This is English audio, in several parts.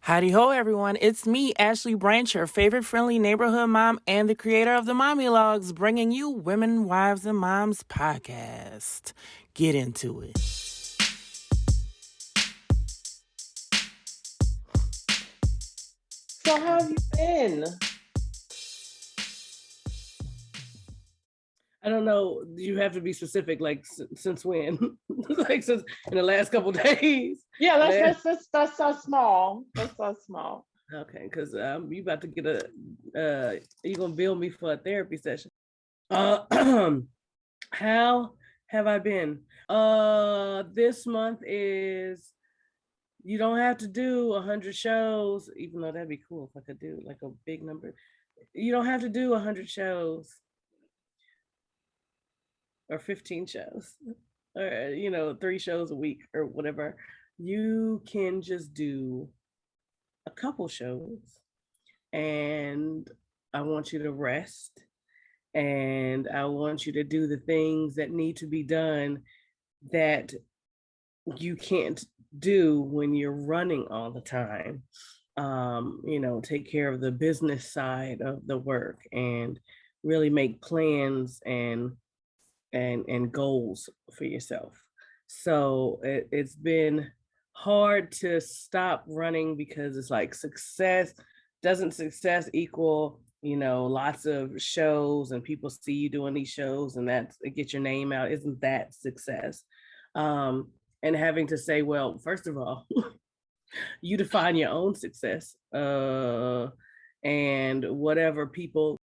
Howdy ho, everyone. It's me, Ashley Branch, your favorite friendly neighborhood mom and the creator of the Mommy Logs, bringing you Women, Wives, and Moms podcast. Get into it. So how have you been? I don't know. You have to be specific. Like since when? Like since in the last couple days. Yeah, that's so small. That's so small. Okay, because you about to get you gonna bill me for a therapy session. How have I been? This month is you don't have to do 100 shows, even though that'd be cool if I could do like a big number. You don't have to do 100 shows or 15 shows or 3 shows a week or whatever. You can just do a couple shows, and I want you to rest, and I want you to do the things that need to be done that you can't do when you're running all the time. Take care of the business side of the work and really make plans and goals for yourself. So it's been hard to stop running because it's like doesn't success equal lots of shows and people see you doing these shows and it gets your name out? Isn't that success? And having to say, well, first of all, you define your own success, and whatever people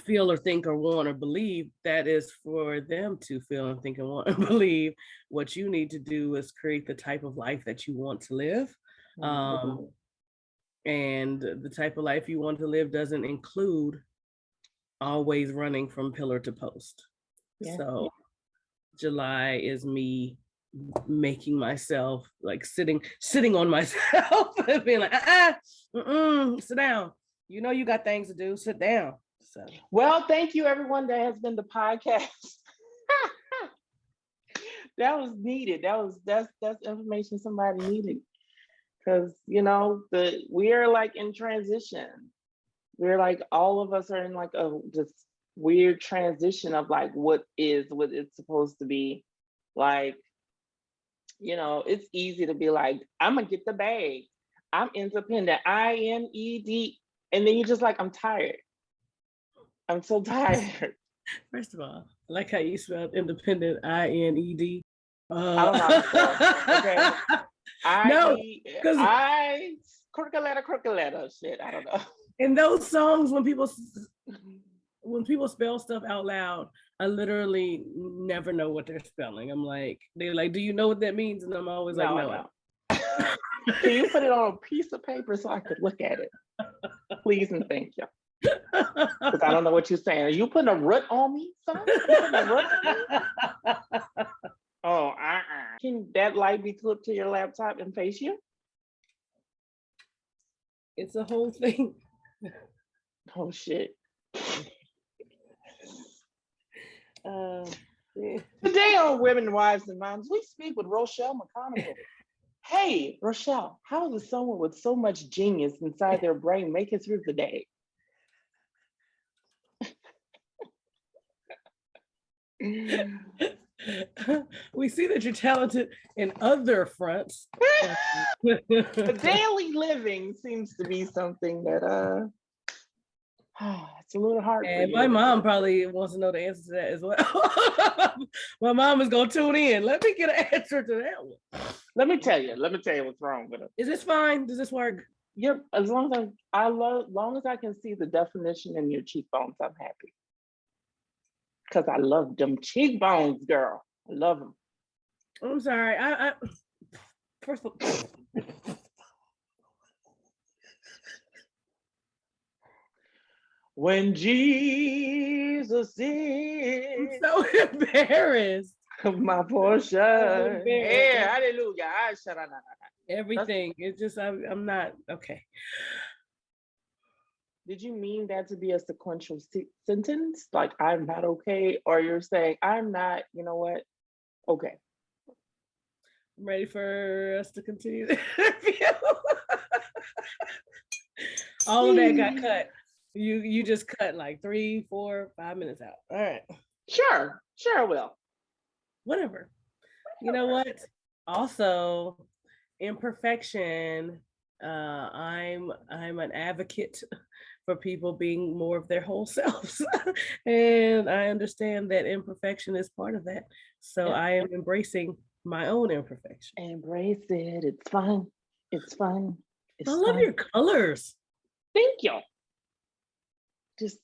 feel or think or want or believe, that is for them to feel and think and want and believe. What you need to do is create the type of life that you want to live. And the type of life you want to live doesn't include always running from pillar to post. Yeah. So July is me making myself like sitting on myself and being like, sit down. You got things to do, sit down. So, well, thank you everyone that has been the podcast. That was needed. That's information somebody needed, because we're like in transition. We're like, all of us are in like a just weird transition of like what it's supposed to be. Like, it's easy to be like, I'm gonna get the bag, I'm independent, INED, and then you're just like, I'm tired. I'm so tired. First of all, I like how you spelled independent, INED. I don't know how to spell. Okay. No, because crooked letter shit. I don't know. In those songs, when people spell stuff out loud, I literally never know what they're spelling. I'm like, they're like, do you know what that means? And I'm always like, no. Can you put it on a piece of paper so I could look at it? Please and thank you. Because I don't know what you're saying. Are you putting a root on me, son? Oh, Can that light be clipped to your laptop and face you? It's a whole thing. Oh, shit. Today on Women, Wives, and Moms, we speak with Rochelle McConico. Hey, Rochelle, how does someone with so much genius inside their brain make it through the day? We see that you're talented in other fronts. The daily living seems to be something that it's a little hard. And my mom probably wants to know the answer to that as well. My mom is gonna tune in. Let me get an answer to that one. Let me tell you what's wrong with it. Is this fine? Does this work? Yep. As long as I can see the definition in your cheekbones, I'm happy. Because I love them cheekbones, girl. I love them. I'm sorry. I first of all, when Jesus is, I'm so embarrassed. My portion. Yeah, hallelujah. Everything. It's just I'm not okay. Did you mean that to be a sequential sentence? Like, I'm not okay? Or you're saying, I'm not, you know what? Okay. I'm ready for us to continue the interview. All of that got cut. You just cut like 3, 4, 5 minutes out. All right. Sure I will. Whatever. You know what? Also, imperfection. I'm an advocate for people being more of their whole selves, and I understand that imperfection is part of that. So I am embracing my own imperfection. Embrace it. It's fun. It's fun. It's I love fun. your colors. Thank you. Just,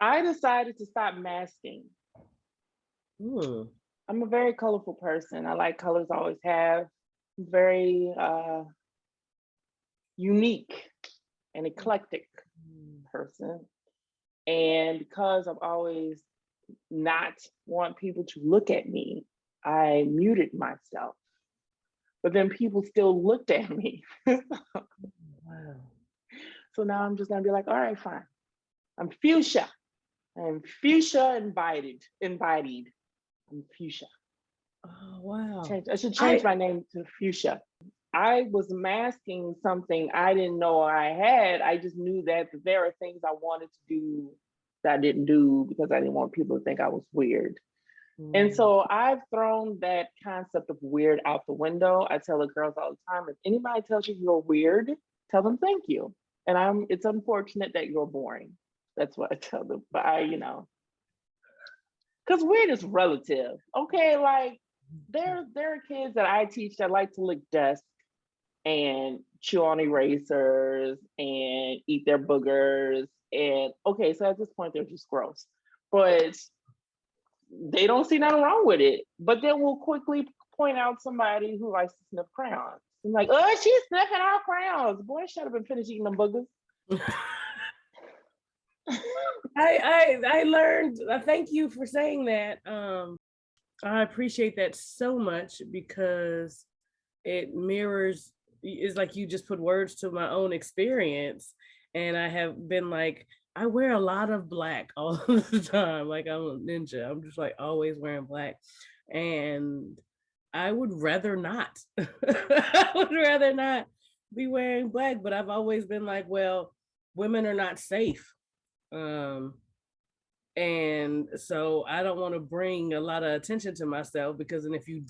I decided to stop masking. I'm a very colorful person. I like colors, always have. Very unique and eclectic person. And because I've always not want people to look at me, I muted myself. But then people still looked at me. Wow. So now I'm just gonna be like, all right, fine. I'm fuchsia. I'm fuchsia embodied. I'm fuchsia. Oh, wow. I should change my name to fuchsia. I was masking something I didn't know I had. I just knew that there are things I wanted to do that I didn't do because I didn't want people to think I was weird. And so I've thrown that concept of weird out the window. I tell the girls all the time, if anybody tells you you're weird, tell them thank you. And it's unfortunate that you're boring. That's what I tell them. But because weird is relative. Okay, like there are kids that I teach that like to lick desks and chew on erasers and eat their boogers. And okay, so at this point they're just gross. But they don't see nothing wrong with it. But then we'll quickly point out somebody who likes to sniff crayons. I'm like, oh, she's sniffing our crayons. Boy, should have been finished eating them boogers. I learned. Thank you for saying that. I appreciate that so much because it mirrors. It's like you just put words to my own experience, and I have been like, I wear a lot of black all the time. Like I'm a ninja. I'm just like always wearing black, and I would rather not. I would rather not be wearing black, but I've always been like, well, women are not safe. And so I don't want to bring a lot of attention to myself because then if you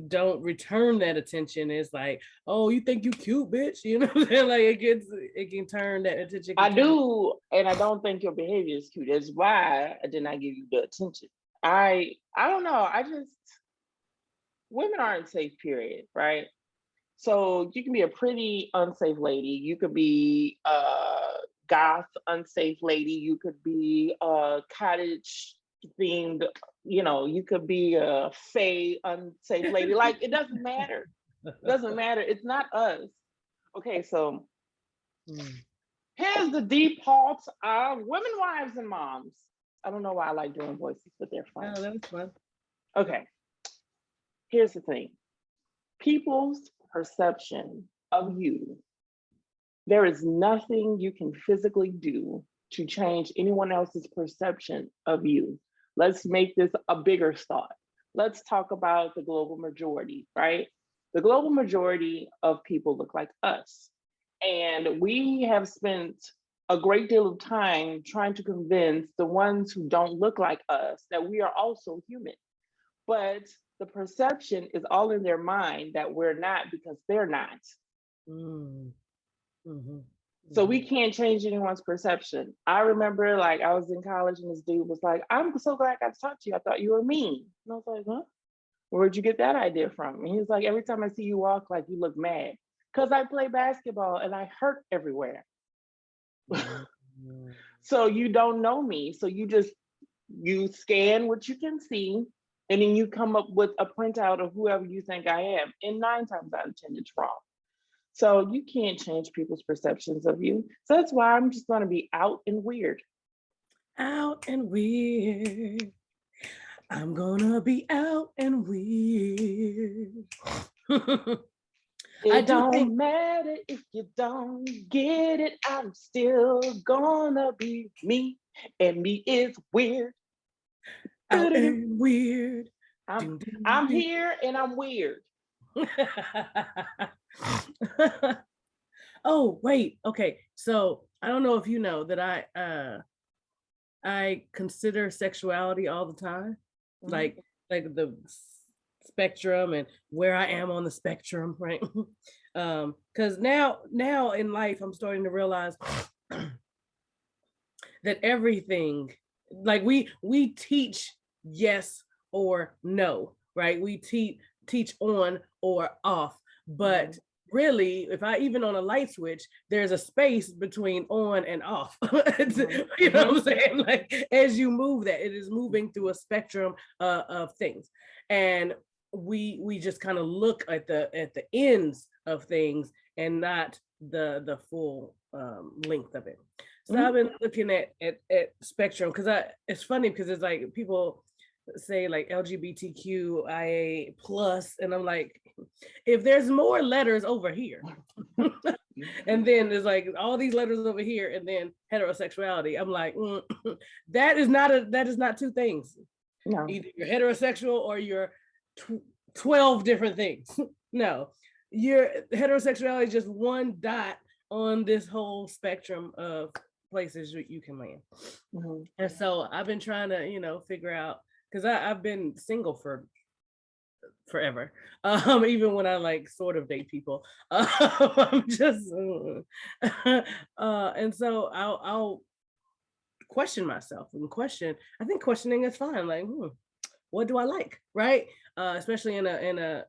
don't return that attention, it's like, oh, you think you cute, bitch? You know what I'm saying? Like it can turn that attention. I do, and I don't think your behavior is cute. That's why I did not give you the attention. I don't know. Women aren't safe, period, right? So you can be a pretty unsafe lady. You could be a goth unsafe lady. You could be a cottage themed, you could be a fae unsafe lady. Like it doesn't matter. It doesn't matter. It's not us. Okay, so here's the default women, wives, and moms. I don't know why I like doing voices, but they're fun. Oh, that was fun. Okay. Here's the thing. People's perception of you, there is nothing you can physically do to change anyone else's perception of you. Let's make this a bigger thought. Let's talk about the global majority, right? The global majority of people look like us. And we have spent a great deal of time trying to convince the ones who don't look like us that we are also human. But the perception is all in their mind that we're not because they're not. So we can't change anyone's perception. I remember like I was in college and this dude was like, I'm so glad I got to talk to you. I thought you were mean. And I was like, huh? Where'd you get that idea from? And he was like, every time I see you walk, like you look mad. Because I play basketball and I hurt everywhere. So you don't know me. So you scan what you can see, and then you come up with a printout of whoever you think I am. And 9 times out of 10, it's wrong. So you can't change people's perceptions of you. So that's why I'm just going to be out and weird. Out and weird. I'm gonna be out and weird. It don't matter if you don't get it. I'm still gonna be me, and me is weird. Out and weird. I'm here and I'm weird. Oh, wait. Okay. So I don't know if you know that I consider sexuality all the time. Mhm. Like the spectrum and where I am on the spectrum, right? Because now in life I'm starting to realize that everything, like we teach yes or no, right? We teach on or off, but Mhm. really, if I even on a light switch, there's a space between on and off. Mhm. You know what Mhm. I'm saying? Like as you move that, it is moving through a spectrum of things, and we just kind of look at the ends of things and not the full length of it. So I've Mhm. been looking at spectrum because it's funny because it's like people say like LGBTQIA plus, and I'm like, if there's more letters over here, and then there's like all these letters over here, and then heterosexuality, I'm like, that is not two things. No. Either you're heterosexual or you're 12 different things. No, your heterosexuality is just one dot on this whole spectrum of places you can land. Mhm. And so I've been trying to, figure out, because I've been single for forever. Even when I like sort of date people. I'm just and so I'll question myself and question. I think questioning is fine. Like, what do I like? Right? Especially in a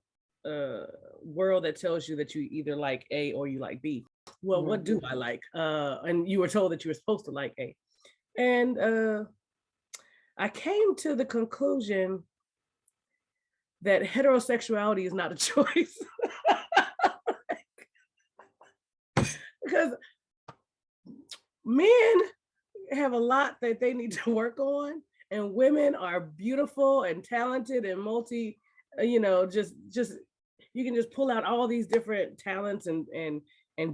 world that tells you that you either like A or you like B. Well, what Mhm. do I like? And you were told that you were supposed to like A. And I came to the conclusion that heterosexuality is not a choice. Because men have a lot that they need to work on, and women are beautiful and talented and multi, just you can just pull out all these different talents and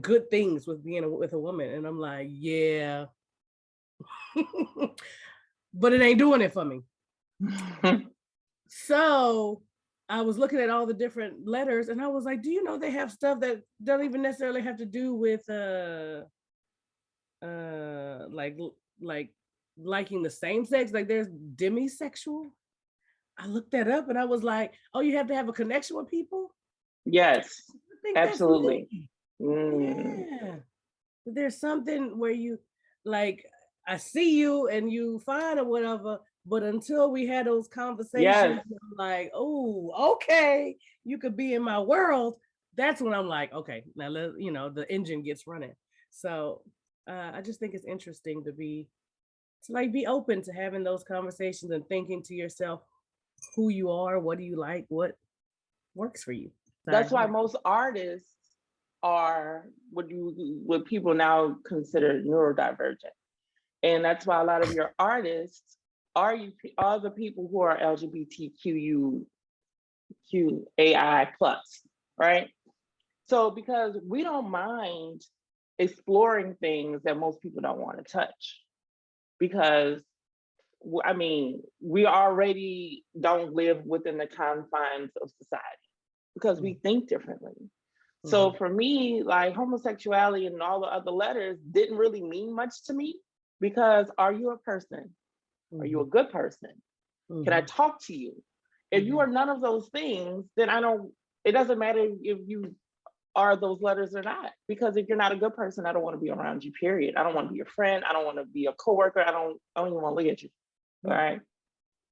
good things with being with a woman. And I'm like, yeah, but it ain't doing it for me. So I was looking at all the different letters, and I was like, do you know they have stuff that don't even necessarily have to do with like like liking the same sex? Like there's demisexual. I looked that up and I was like, oh, you have to have a connection with people? Yes, I think that's absolutely. me. Mm. Yeah. There's something where you like, I see you and you fine or whatever, but until we had those conversations, Yes, I'm like, oh, okay, you could be in my world. That's when I'm like, okay, now the engine gets running. So I just think it's interesting to like be open to having those conversations and thinking to yourself who you are, what do you like, what works for you. that's Sorry. why most artists are what people now consider neurodivergent, and that's why a lot of your artists are the people who are LGBTQAI plus, right? So because we don't mind exploring things that most people don't want to touch, because I mean, we already don't live within the confines of society because we think differently. So Mhm. for me, like homosexuality and all the other letters didn't really mean much to me, because are you a person? Are you a Mhm. good person? Can I Mhm. talk to you? If you Mhm. are none of those things, then it doesn't matter if you are those letters or not. Because if you're not a good person, I don't want to be around you, period. I don't want to be your friend. I don't want to be a coworker. I don't even want to look at you. All right.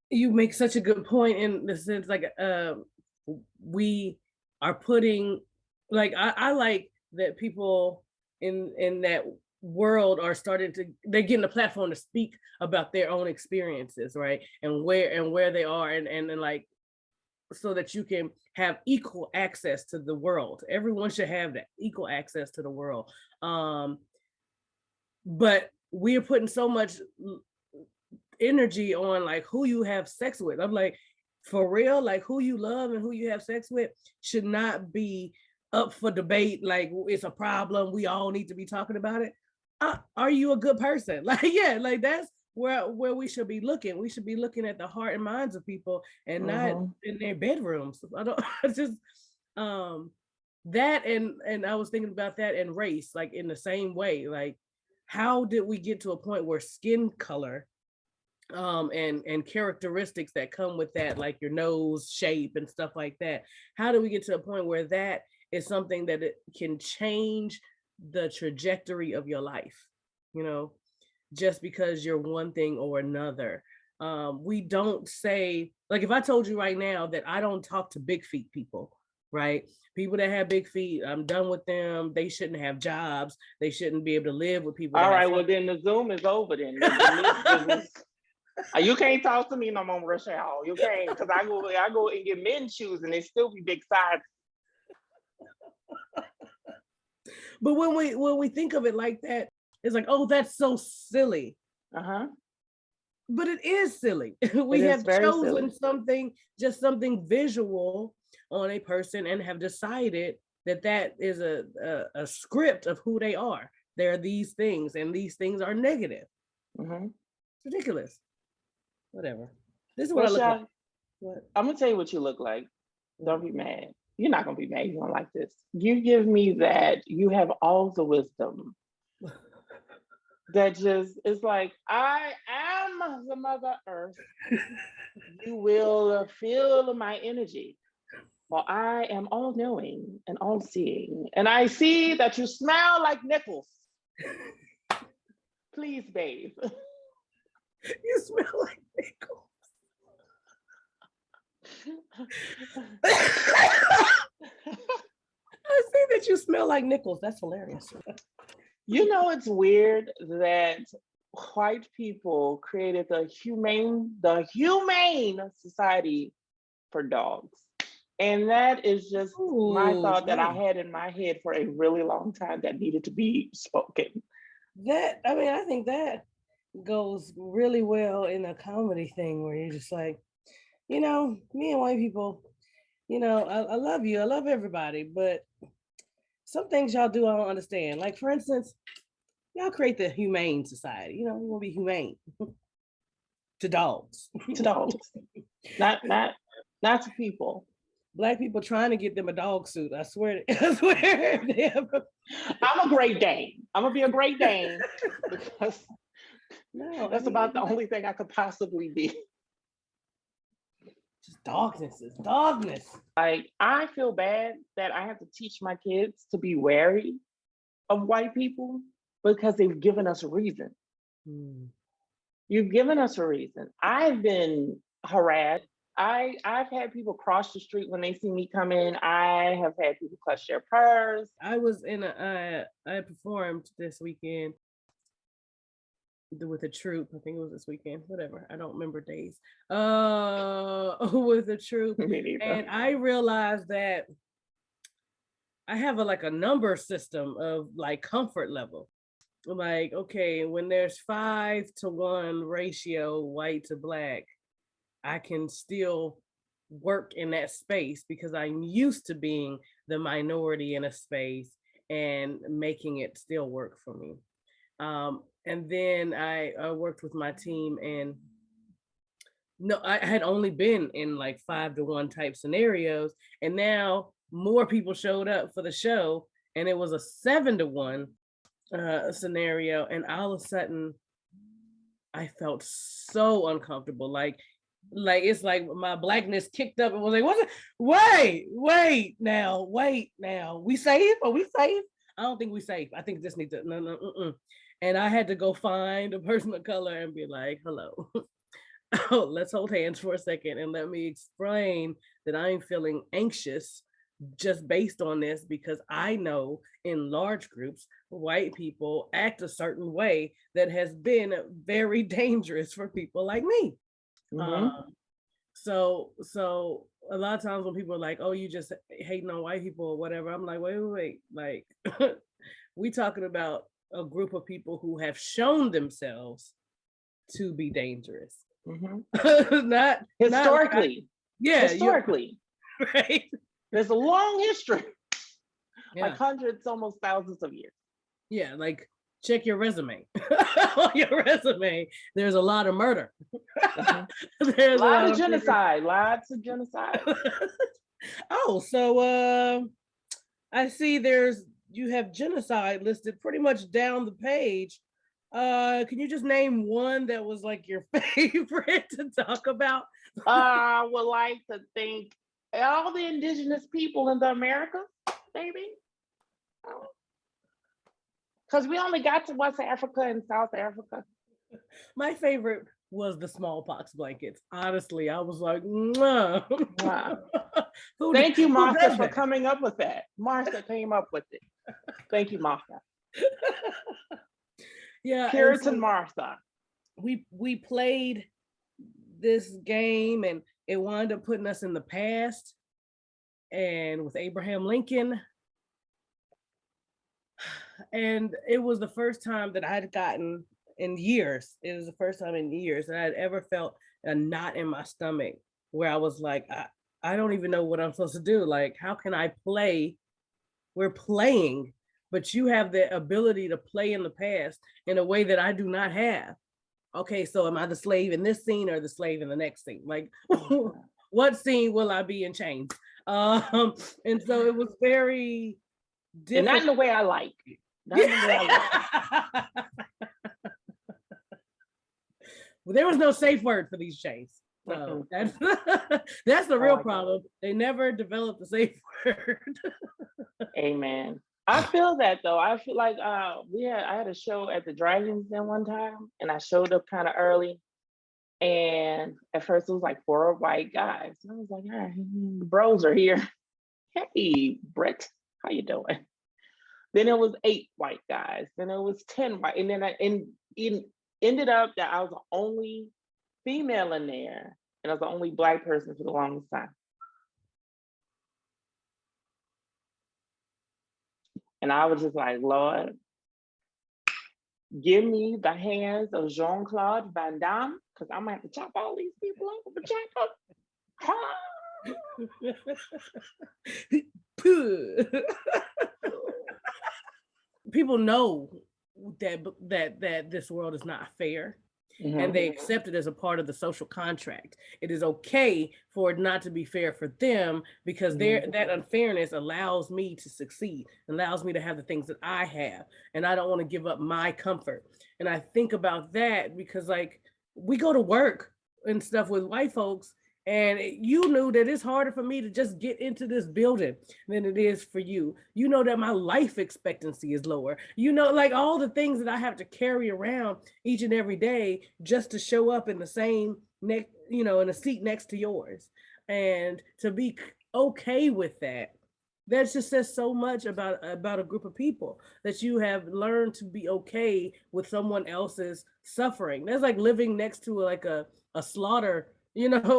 You make such a good point in the sense like we are putting, like I like that people in that world are starting to, they're getting a platform to speak about their own experiences, right? And where they are, and like, so that you can have equal access to the world. Everyone should have that equal access to the world. But we're putting so much energy on like who you have sex with. I'm like, for real, like who you love and who you have sex with should not be up for debate. Like it's a problem. We all need to be talking about it. Are you a good person? Like, yeah, like that's where we should be looking. We should be looking at the heart and minds of people and not Mm-hmm. in their bedrooms. I don't I just that and I was thinking about that and race, like in the same way. Like, how did we get to a point where skin color and characteristics that come with that, like your nose shape and stuff like that, how do we get to a point where that is something that it can change the trajectory of your life, you know, just because you're one thing or another? We don't say, like, if I told you right now that I don't talk to big feet people, right? People that have big feet, I'm done with them. They shouldn't have jobs. They shouldn't be able to live with people. All right, well then the Zoom is over then. You can't talk to me no more, Rochelle. You can't, because I go and get men's shoes and they still be big size. But when we think of it like that, it's like, oh, that's so silly. But it is silly. We have chosen something, just something visual on a person, and have decided that that is a script of who they are. There are these things, and these things are negative. It's ridiculous. Whatever. This is what I look like. What? I'm gonna tell you what you look like. Don't be mad. You're not gonna be mad. You don't like this. You give me that. You have all the wisdom. That just is like, I am the Mother Earth. You will feel my energy. Well, I am all knowing and all seeing. And I see that you smell like nickels. Please, babe. You smell like nickels. I see that you smell like nickels. That's hilarious. You know, it's weird that white people created the humane society for dogs. And that is just my thought that I had in my head for a really long time that needed to be spoken. I think that goes really well in a comedy thing where you're just like, you know, me and white people, you know, I love you. I love everybody. But some things y'all do, I don't understand. Like, for instance, y'all create the humane society. You know, you want to be humane to dogs. To dogs. Not to people. Black people trying to get them a dog suit. I swear. I'm a Great Dane. I'm gonna be a Great Dane because that's about the only thing I could possibly be. Just dogness is dogness. Like, I feel bad that I have to teach my kids to be wary of white people because they've given us a reason. You've given us a reason. I've been harassed. I've had people cross the street when they see me come in. I have had people clutch their purse. I was in I performed this weekend with a troupe. I think it was this weekend, whatever. I don't remember days. With a troupe. And I realized that I have a number system of like comfort level. Like, okay, when there's 5-to-1 ratio white to black, I can still work in that space because I'm used to being the minority in a space and making it still work for me. And then I worked with my team, and no, I had only been in like 5-to-1 type scenarios, and now more people showed up for the show, and it was a 7-to-1 scenario, and all of a sudden I felt so uncomfortable. Like it's like my blackness kicked up and was like, what's it? Wait now. We safe? Are we safe? I don't think we safe. I think this needs to no. And I had to go find a person of color and be like, hello. Oh, let's hold hands for a second and let me explain that I'm feeling anxious just based on this, because I know in large groups, white people act a certain way that has been very dangerous for people like me. So a lot of times when people are like, oh, you just hating on white people or whatever, I'm like, wait, like we talking about a group of people who have shown themselves to be dangerous. Not historically. Historically. Right. There's a long history. Like hundreds, almost thousands of years. Yeah, like check your resume. On your resume, there's a lot of murder. There's lots of genocide. Oh, so I see you have genocide listed pretty much down the page. Can you just name one that was like your favorite to talk about? I would like to thank all the indigenous people in the Americas, maybe. Because we only got to West Africa and South Africa. My favorite was the smallpox blankets. Honestly, I was like, wow. Thank you, Martha, for coming up with that. Martha came up with it. Thank you, Martha. Yeah, Puritan Martha. We played this game and it wound up putting us in the past. And with Abraham Lincoln. And it was the first time that I'd gotten in years. It was the first time in years that I'd ever felt a knot in my stomach where I was like, I don't even know what I'm supposed to do. Like, how can I play? We're playing, but you have the ability to play in the past in a way that I do not have. Okay, so am I the slave in this scene or the slave in the next scene? Like, what scene will I be in chains? And so it was very different. And not in the way I like. Not in the way I like. Well, there was no safe word for these chains. So that's the real problem. They never developed a safe word. Amen. I feel that though. I feel like I had a show at the Dragons Den one time, and I showed up kind of early. And at first it was like 4 white guys. And I was like, all right, the bros are here. Hey, Brett, how you doing? Then it was 8 white guys. Then it was 10 white. And then it ended up that I was the only female in there. And I was the only Black person for the longest time. And I was just like, Lord, give me the hands of Jean-Claude Van Damme, because I'm going to have to chop all these people up. People know that this world is not fair. Mm-hmm. And they accept it as a part of the social contract. It is okay for it not to be fair for them because that unfairness allows me to succeed, allows me to have the things that I have. And I don't want to give up my comfort. And I think about that because like we go to work and stuff with white folks, and you knew that it's harder for me to just get into this building than it is for you. You know that my life expectancy is lower. You know, like all the things that I have to carry around each and every day just to show up in the same in a seat next to yours. And to be okay with that just says so much about a group of people, that you have learned to be okay with someone else's suffering. That's like living next to like a slaughter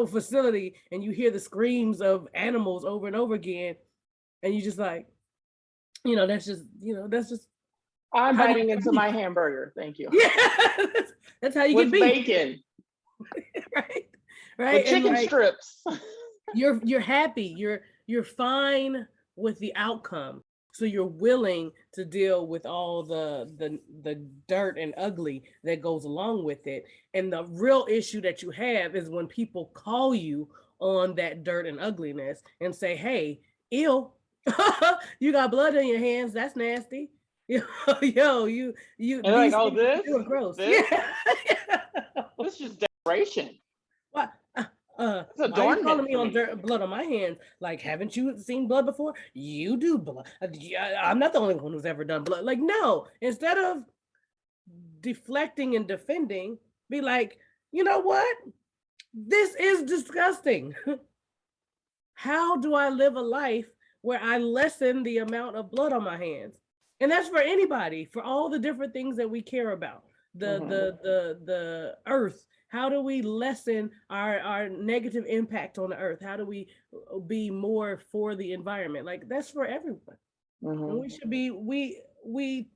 facility, and you hear the screams of animals over and over again, and you just like, that's just I'm biting into my hamburger. Thank you. Yeah, that's how you with get beef. Bacon. right. With chicken strips. You're happy. You're fine with the outcome. So you're willing to deal with all the dirt and ugly that goes along with it. And the real issue that you have is when people call you on that dirt and ugliness and say, hey, ew, you got blood on your hands. That's nasty. You and like, oh, this? Gross. This? Yeah. This is decoration. What? Why are you calling me on blood on my hands? Like, haven't you seen blood before? You do blood. I'm not the only one who's ever done blood. Like, no. Instead of deflecting and defending, be like, you know what? This is disgusting. How do I live a life where I lessen the amount of blood on my hands? And that's for anybody, for all the different things that we care about. The earth. How do we lessen our negative impact on the earth? How do we be more for the environment? Like, that's for everyone. And we should be,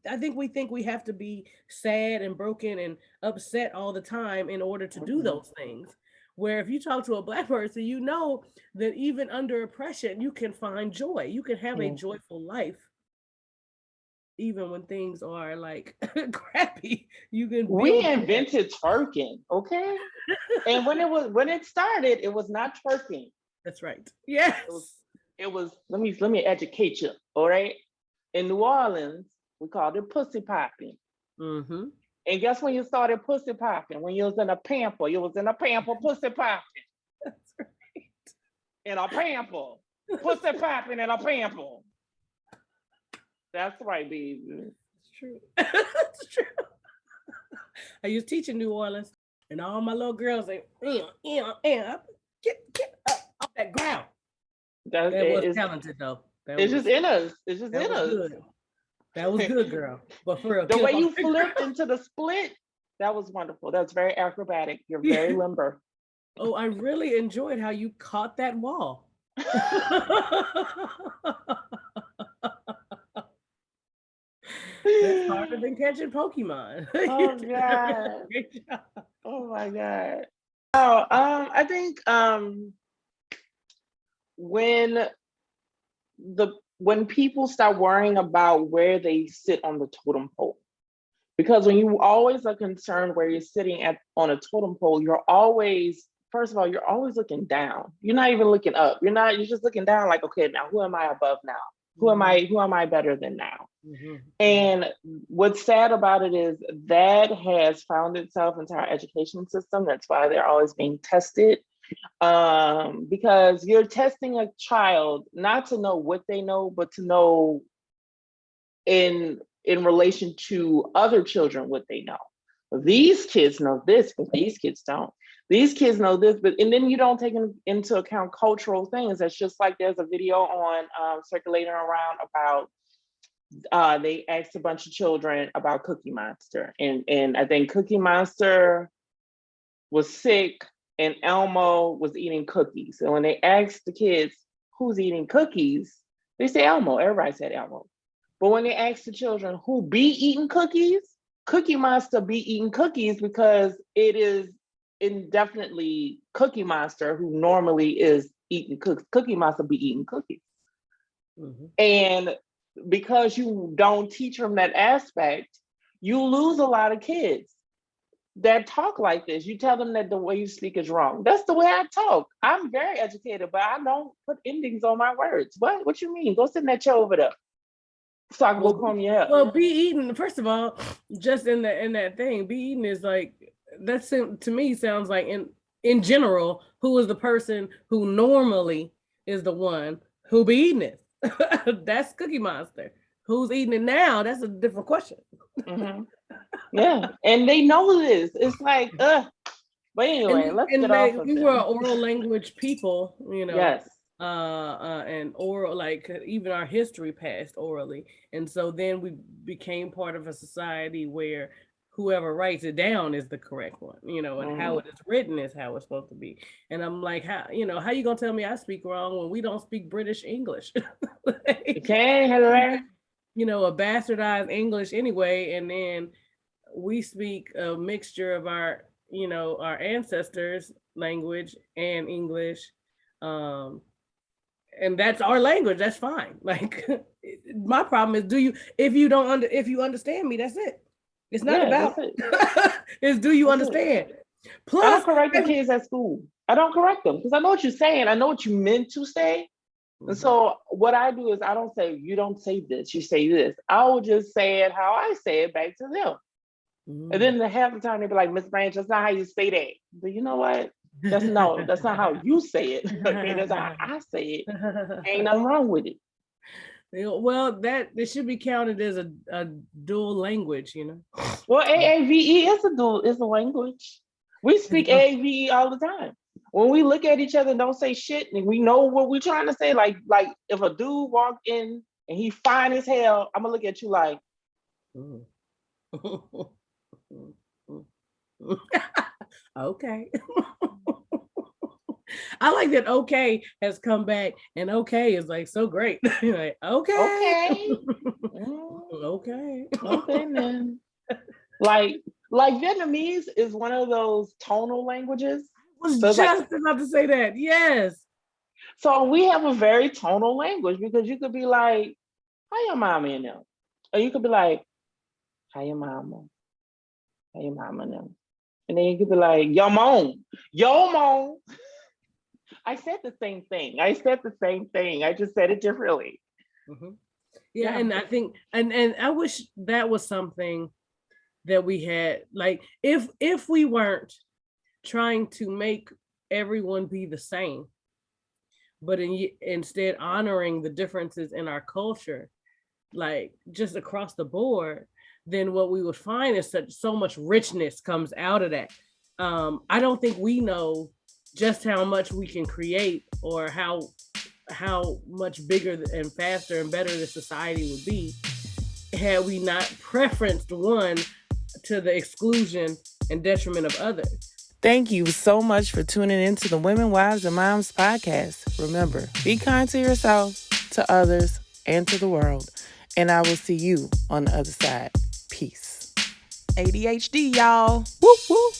I think we have to be sad and broken and upset all the time in order to do those things. Where if you talk to a Black person, you know that even under oppression, you can find joy. You can have a joyful life. Even when things are like crappy, you can. We invented twerking, okay? And when it started, it was not twerking. That's right. Yes. it was, let me educate you, all right? In New Orleans, we called it pussy popping. Mm-hmm. And guess when you started pussy popping? When you was in a pamper. You was in a pamper pussy popping. That's right. In a pamper. Pussy popping in a pamper. That's right, baby. It's true. It's true. I used to teach in New Orleans, and all my little girls say, get up off that ground. That was talented though. It's just in us. It's just in us. Good. That was good, girl. But for real, the way you flipped into the split, that was wonderful. That's very acrobatic. You're very limber. Oh, I really enjoyed how you caught that wall. That's harder than catching Pokemon. Oh God. Oh my God. Oh, I think when people start worrying about where they sit on the totem pole, because when you always are concerned where you're sitting on a totem pole, you're always, first of all, you're always looking down. You're not even looking up. You're just looking down like, okay, now who am I above now? Who am I better than now? Mm-hmm. And what's sad about it is that has found itself into our education system. That's why they're always being tested. Because you're testing a child not to know what they know, but to know in relation to other children what they know. These kids know this, but these kids don't. These kids know this, and then you don't take into account cultural things. That's just like there's a video on circulating around about they asked a bunch of children about Cookie Monster, and I think Cookie Monster was sick and Elmo was eating cookies. And when they asked the kids who's eating cookies, they say Elmo. Everybody said Elmo. But when they asked the children who be eating cookies, Cookie Monster be eating cookies because it is indefinitely Cookie Monster who normally is eating cookies. Cookie Monster be eating cookies. Mm-hmm. And because you don't teach them that aspect, you lose a lot of kids that talk like this. You tell them that the way you speak is wrong. That's the way I talk. I'm very educated, but I don't put endings on my words. What you mean? Go sit in that chair over there. So I can go comb your hair. Well, be eating, first of all, just in that thing, be eating is like, that's to me sounds like in general, who is the person who normally is the one who be eating it? That's Cookie Monster. Who's eating it now? That's a different question. Mm-hmm. Yeah, and they know this. It's like, But anyway, let's get off of we them. were oral language people, you know. Yes. And oral, like even our history passed orally, and so then we became part of a society where whoever writes it down is the correct one, you know, and how it is written is how it's supposed to be. And I'm like, how you gonna tell me I speak wrong when we don't speak British English? Okay, hello. You know, a bastardized English anyway, and then we speak a mixture of our, you know, our ancestors' language and English. And that's our language. That's fine. Like, my problem is, if you understand me, that's it. It's not about it. It's do you understand? Plus, I don't correct the kids at school. I don't correct them because I know what you're saying. I know what you meant to say. And so what I do is I don't say, you don't say this, you say this. I will just say it how I say it back to them. And then half the time they be like, Miss Branch, that's not how you say that. But you know what? That's not how you say it. Okay, that's how I say it. Ain't nothing wrong with it. Well, that it should be counted as a dual language, you know. Well, AAVE is a language. We speak AAVE all the time. When we look at each other and don't say shit, and we know what we're trying to say, like if a dude walked in and he fine as hell, I'm gonna look at you like, okay. I like that okay has come back, and okay is like so great. Like, okay. Okay, man. Like Vietnamese is one of those tonal languages. I was just about to say that. Yes. So we have a very tonal language because you could be like, "How your mama in them?" Or you could be like, "How your mama? How your mama in them?" And then you could be like, "Yo mom." I said the same thing. I just said it differently. Mm-hmm. Yeah, and I think, and I wish that was something that we had. Like, if we weren't trying to make everyone be the same, but instead honoring the differences in our culture, like just across the board, then what we would find is so much richness comes out of that. I don't think we know just how much we can create, or how much bigger and faster and better the society would be had we not preferenced one to the exclusion and detriment of others. Thank you so much for tuning into the Women, Wives, and Moms podcast. Remember, be kind to yourself, to others, and to the world. And I will see you on the other side. Peace. ADHD, y'all. Whoop, whoop.